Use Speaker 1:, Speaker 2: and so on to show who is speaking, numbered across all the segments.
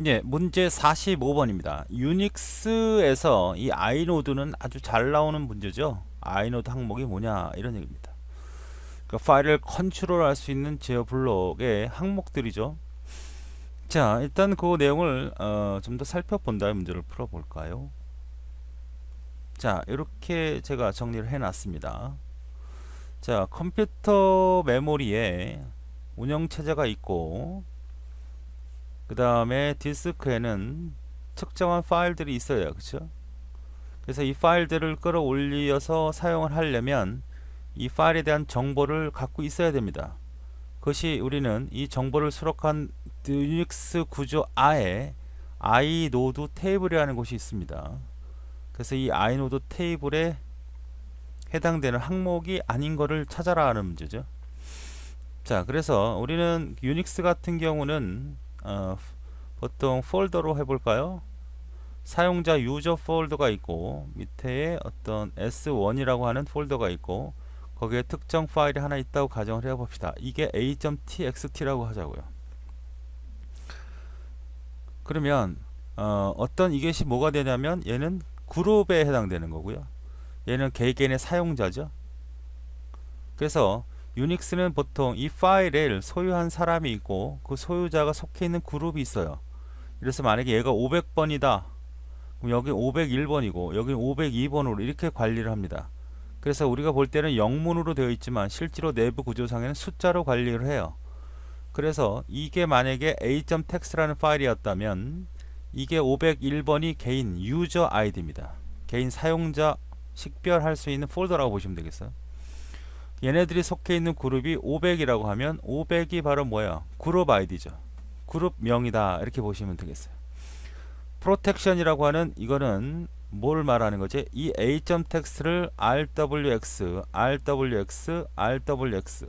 Speaker 1: 예, 문제 45번입니다. 유닉스에서 이 아이노드는 아주 잘 나오는 문제죠. 아이노드 항목이 뭐냐 이런 얘기입니다. 그러니까 파일을 컨트롤할 수 있는 제어 블록의 항목들이죠. 자, 일단 그 내용을 좀 더 살펴본 다음에 문제를 풀어볼까요? 자, 이렇게 제가 정리를 해놨습니다. 자, 컴퓨터 메모리에 운영체제가 있고 그 다음에 디스크에는 특정한 파일들이 있어요. 그쵸? 그래서 이 파일들을 끌어올려서 사용을 하려면 이 파일에 대한 정보를 갖고 있어야 됩니다. 그것이 우리는 이 정보를 수록한 유닉스 구조 아에 아이노드 테이블이라는 곳이 있습니다. 그래서 이 아이노드 테이블에 해당되는 항목이 아닌 것을 찾아라 하는 문제죠. 자, 그래서 우리는 유닉스 같은 경우는 보통 폴더로 해볼까요? 사용자 유저 폴더가 있고 밑에 어떤 S1이라고 하는 폴더가 있고 거기에 특정 파일이 하나 있다고 가정을 해봅시다. 이게 a.txt라고 하자고요. 그러면 어떤 이것이 뭐가 되냐면 얘는 그룹에 해당되는 거고요. 얘는 개개인의 사용자죠. 그래서 유닉스는 보통 이 파일을 소유한 사람이 있고 그 소유자가 속해 있는 그룹이 있어요. 그래서 만약에 얘가 500번이다. 그럼 여기 501번이고 여기 502번으로 이렇게 관리를 합니다. 그래서 우리가 볼 때는 영문으로 되어 있지만 실제로 내부 구조상에는 숫자로 관리를 해요. 그래서 이게 만약에 a.text라는 파일이었다면 이게 501번이 개인 유저 아이디입니다. 개인 사용자 식별할 수 있는 폴더라고 보시면 되겠어요. 얘네들이 속해 있는 그룹이 500이라고 하면 500이 바로 뭐야? 그룹 아이디죠. 그룹명이다 이렇게 보시면 되겠어요. 프로텍션이라고 하는 이거는 뭘 말하는 거지? 이 a.text를 rwx, rwx, rwx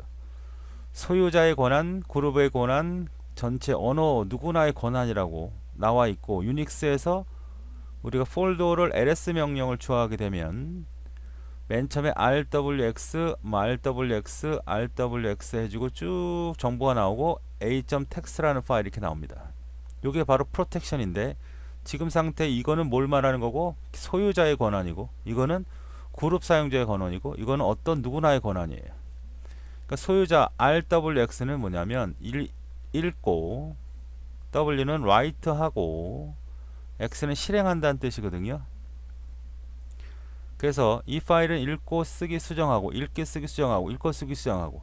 Speaker 1: 소유자의 권한, 그룹의 권한, 전체 언어 누구나의 권한이라고 나와 있고 유닉스에서 우리가 폴더를 ls 명령을 추가하게 되면 맨 처음에 rwx, rwx, rwx 해주고 쭉 정보가 나오고 a.text라는 파일이 이렇게 나옵니다. 이게 바로 프로텍션인데 지금 상태 이거는 뭘 말하는 거고 소유자의 권한이고 이거는 그룹 사용자의 권한이고 이거는 어떤 누구나의 권한이에요. 그러니까 소유자 rwx는 뭐냐면 읽고 w는 write하고 x는 실행한다는 뜻이거든요. 그래서 이 파일은 읽고 쓰기 수정하고 읽기 쓰기 수정하고 읽고 쓰기 수정하고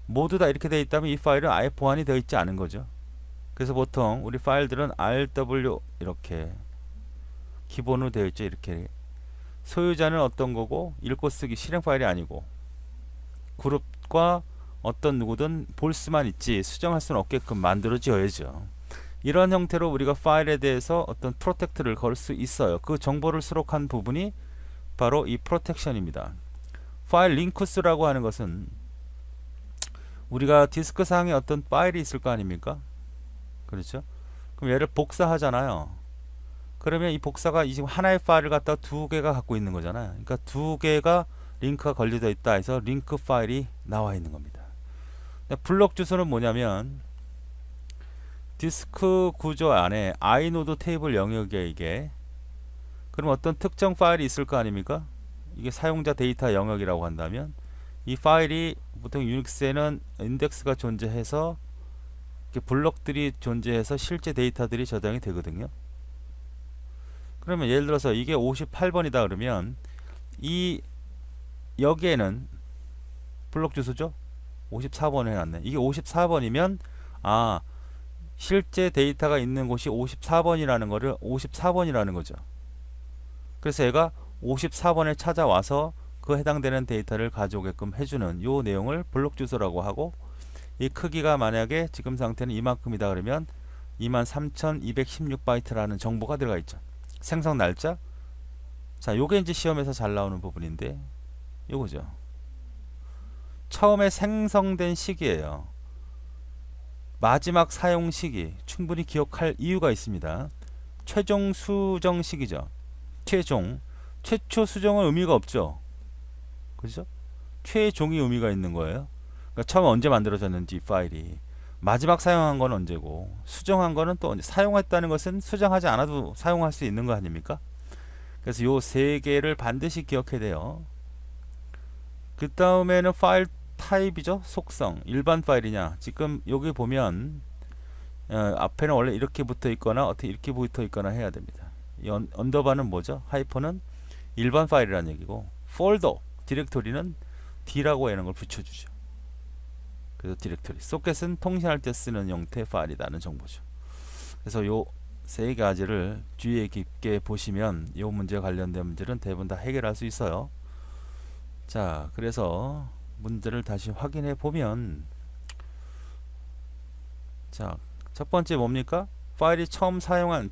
Speaker 1: 모두 다 이렇게 되어 있다면 이 파일은 아예 보안이 되어 있지 않은 거죠. 그래서 보통 우리 파일들은 rw 이렇게 기본으로 되어 있죠. 이렇게 소유자는 어떤 거고 읽고 쓰기 실행 파일이 아니고 그룹과 어떤 누구든 볼 수만 있지 수정할 수는 없게끔 만들어져야죠. 이런 형태로 우리가 파일에 대해서 어떤 프로텍트를 걸 수 있어요. 그 정보를 수록한 부분이 바로 이 프로텍션입니다. 파일 링크스라고 하는 것은 우리가 디스크 상에 어떤 파일이 있을 거 아닙니까? 그렇죠? 그럼 얘를 복사하잖아요. 그러면 이 복사가 지금 하나의 파일을 갖다가 두 개가 갖고 있는 거잖아요. 그러니까 두 개가 링크가 걸려져 있다 해서 링크 파일이 나와 있는 겁니다. 블록 주소는 뭐냐면 디스크 구조 안에 아이노드 테이블 영역이에요. 이게 그럼 어떤 특정 파일이 있을 거 아닙니까? 이게 사용자 데이터 영역이라고 한다면 이 파일이 보통 유닉스에는 인덱스가 존재해서 이렇게 블록들이 존재해서 실제 데이터들이 저장이 되거든요. 그러면 예를 들어서 이게 58번이다 그러면 이 여기에는 블록 주소죠. 54번 해놨네. 이게 54번이면 아 실제 데이터가 있는 곳이 54번이라는 거를 54번이라는 거죠. 그래서 얘가 54번에 찾아와서 그 해당되는 데이터를 가져오게끔 해주는 요 내용을 블록 주소라고 하고 이 크기가 만약에 지금 상태는 이만큼이다 그러면 23,216바이트라는 정보가 들어가 있죠. 생성 날짜. 자, 요게 이제 시험에서 잘 나오는 부분인데 요거죠. 처음에 생성된 시기예요. 마지막 사용 시기 충분히 기억할 이유가 있습니다. 최종 수정 시기죠. 최초 수정은 의미가 없죠. 그죠? 최종이 의미가 있는 거예요. 그러니까 처음 언제 만들어졌는지 파일이 마지막 사용한 건 언제고 수정한 거는 또 언제. 사용했다는 것은 수정하지 않아도 사용할 수 있는 거 아닙니까? 그래서 요 세 개를 반드시 기억해야 돼요. 그 다음에는 파일 타입이죠. 속성. 일반 파일이냐. 지금 여기 보면 앞에는 원래 이렇게 붙어 있거나 어떻게 이렇게 붙어 있거나 해야 됩니다. 이 언더바는 뭐죠? 하이퍼는 일반 파일이라는 얘기고, 폴더, 디렉토리는 D라고 하는 걸 붙여주죠. 그래서 디렉토리. 소켓은 통신할 때 쓰는 형태의 파일이라는 정보죠. 그래서 요 세 가지를 주의 깊게 보시면 요 문제와 관련된 문제는 대부분 다 해결할 수 있어요. 자, 그래서 문제를 다시 확인해 보면, 자, 첫 번째 뭡니까? 파일이 처음 사용한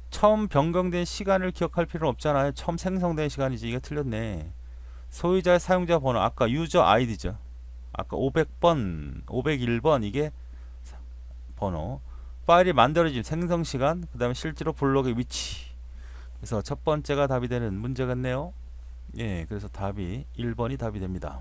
Speaker 1: 처음 변경된 시간을 기억할 필요는 없잖아요. 처음 생성된 시간이지. 이게 틀렸네. 소유자의 사용자 번호, 아까 유저 아이디죠. 아까 500번, 501번 이게 번호. 파일이 만들어진 생성 시간, 그 다음에 실제로 블록의 위치. 그래서 첫 번째가 답이 되는 문제겠네요. 예, 그래서 답이 1번이 답이 됩니다.